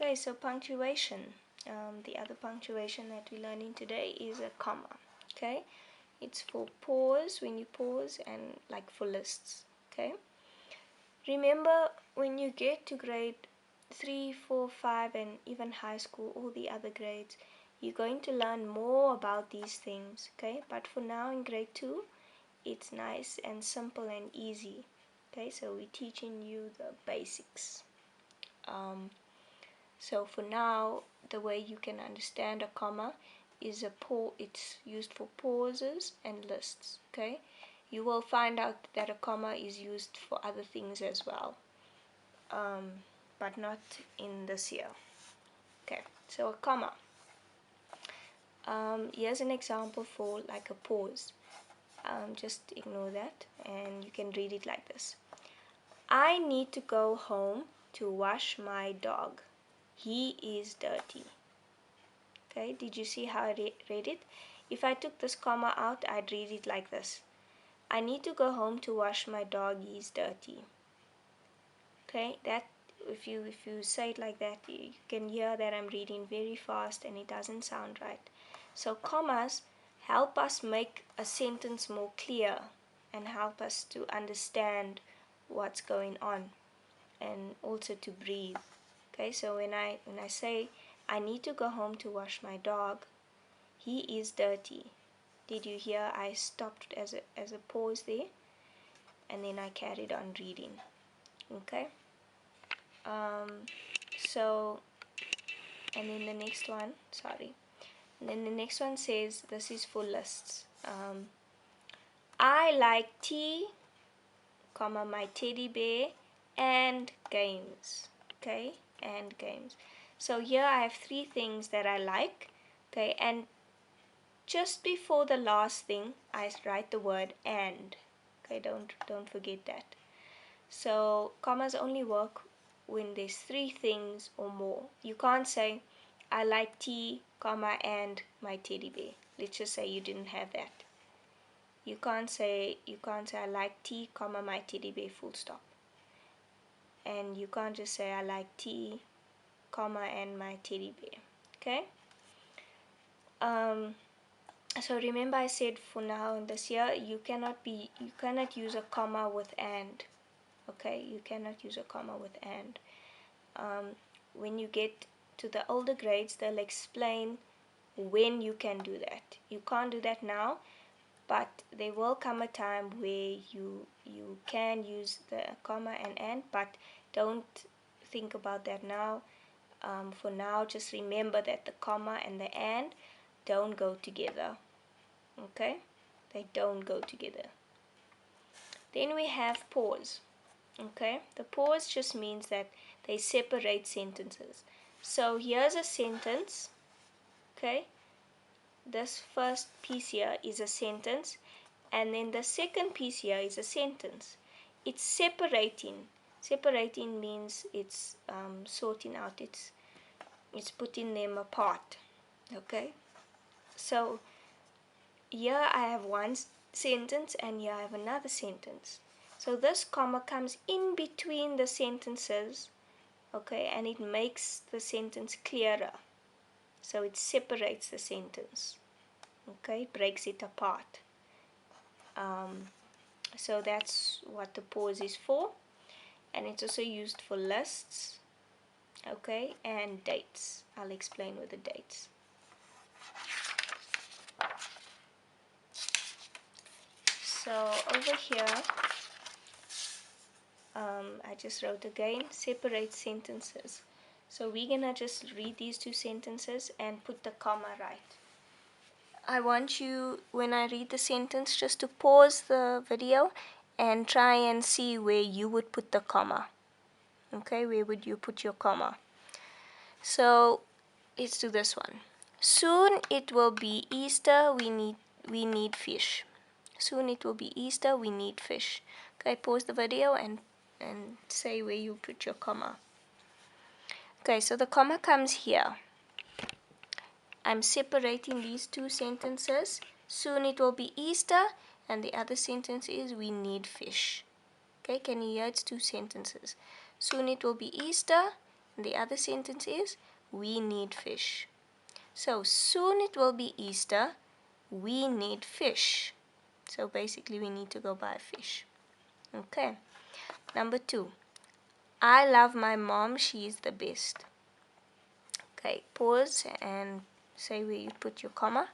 Okay, so punctuation. The other punctuation that we're learning today is a comma. Okay, it's for pause, when you pause, and like for lists. Okay, remember when you get to grade 3, 4, 5, and even high school, all the other grades, you're going to learn more about these things. Okay, but for now in grade 2, it's nice and simple and easy. Okay, so we're teaching you the basics. So for now, the way you can understand a comma is it's used for pauses and lists. Okay, you will find out that a comma is used for other things as well, but not in this year. Okay, so a comma. Here's an example for like a pause. Just ignore that and you can read it like this. I need to go home to wash my dog. He is dirty. Okay, did you see how I read it? If I took this comma out, I'd read it like this. I need to go home to wash my dog, he's dirty. Okay, that if you say it like that, you can hear that I'm reading very fast and it doesn't sound right. So commas help us make a sentence more clear and help us to understand what's going on and also to breathe. Okay, so when I say I need to go home to wash my dog, he is dirty. Did you hear I stopped as a pause there and then I carried on reading. Okay, so and then the next one, and then the next one says, this is for lists. I like tea, comma, my teddy bear, and games. Okay, and games. So here I have 3 things that I like. Okay, and just before the last thing I write the word and. Okay, don't forget that. So commas only work when there's 3 things or more. You can't say I like tea, comma, and my teddy bear. Let's just say you didn't have that. You can't say I like tea, comma, my teddy bear, full stop. And you can't just say I like tea, comma, and my teddy bear. Okay? So remember I said for now in this year you cannot use a comma with and. Okay, you cannot use a comma with and. When you get to the older grades, they'll explain when you can do that. You can't do that now, but there will come a time where you can use the comma and, but don't think about that now. For now, just remember that the comma and the and don't go together. Okay, they don't go together. Then we have pause. Okay, the pause just means that they separate sentences. So here's a sentence. Okay, this first piece here is a sentence, and then the second piece here is a sentence. It's separating. Separating means it's sorting out. It's putting them apart. Okay, so here I have one sentence and here I have another sentence. So this comma comes in between the sentences, okay, and it makes the sentence clearer. So it separates the sentence, okay, breaks it apart. So that's what the pause is for, and it's also used for lists, okay, and dates. I'll explain with the dates. So over here, I just wrote again, separate sentences. So we're gonna just read these 2 sentences and put the comma right. I want you, when I read the sentence, just to pause the video and try and see where you would put the comma. Okay, where would you put your comma? So let's do this one. Soon it will be Easter, we need fish. Soon it will be Easter, we need fish. Okay, pause the video and say where you put your comma. Okay, so the comma comes here. I'm separating these 2 sentences. Soon it will be Easter, and the other sentence is we need fish. Okay, can you hear it's 2 sentences? Soon it will be Easter, The other sentence is, we need fish. So soon it will be Easter. We need fish. So basically we need to go buy fish. Okay. Number 2. I love my mom. She is the best. Okay. Pause and say where you put your comma.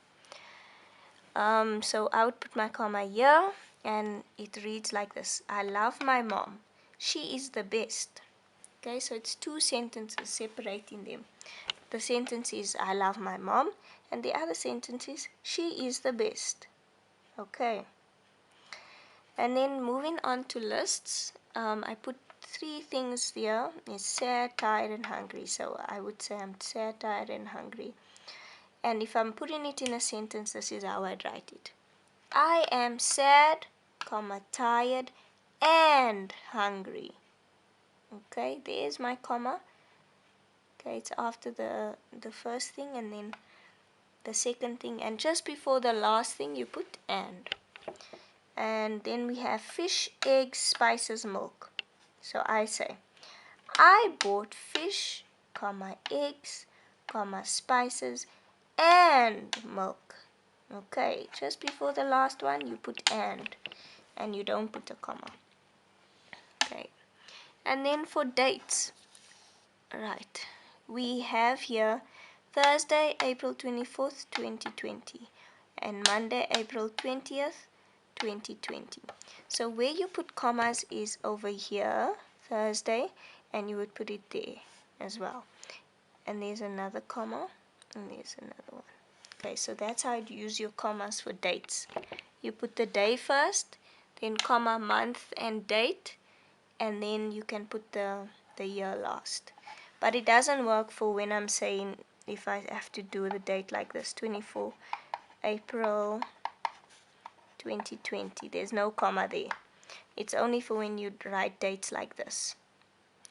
So I would put my comma here and it reads like this. I love my mom. She is the best. Okay, so it's 2 sentences separating them. The sentence is I love my mom and the other sentence is she is the best. Okay. And then moving on to lists, I put 3 things here. It's sad, tired and hungry. So I would say I'm sad, tired and hungry. And if I'm putting it in a sentence, this is how I'd write it. I am sad, comma, tired and hungry. Okay, there's my comma. Okay, it's after the first thing and then the second thing, and just before the last thing you put and. And then we have fish, eggs, spices, milk. So I say, I bought fish, comma, eggs, comma, spices and milk. Okay, just before the last one you put and you don't put a comma. Okay, and then for dates, right, we have here Thursday, April 24th, 2020 and Monday, April 20th, 2020. So where you put commas is over here, Thursday, and you would put it there as well. And there's another comma and there's another one. Okay, so that's how you use your commas for dates. You put the day first, then comma, month and date, and then you can put the year last. But it doesn't work for when I'm saying, if I have to do the date like this, 24 April 2020. There's no comma there. It's only for when you write dates like this.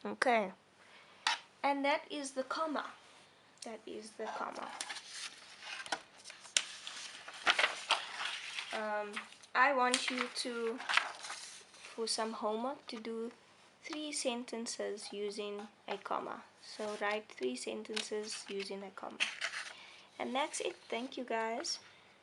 Okay. And that is the comma. That is the comma. I want you to, for some homework, to do 3 sentences using a comma. So write 3 sentences using a comma. And that's it. Thank you guys.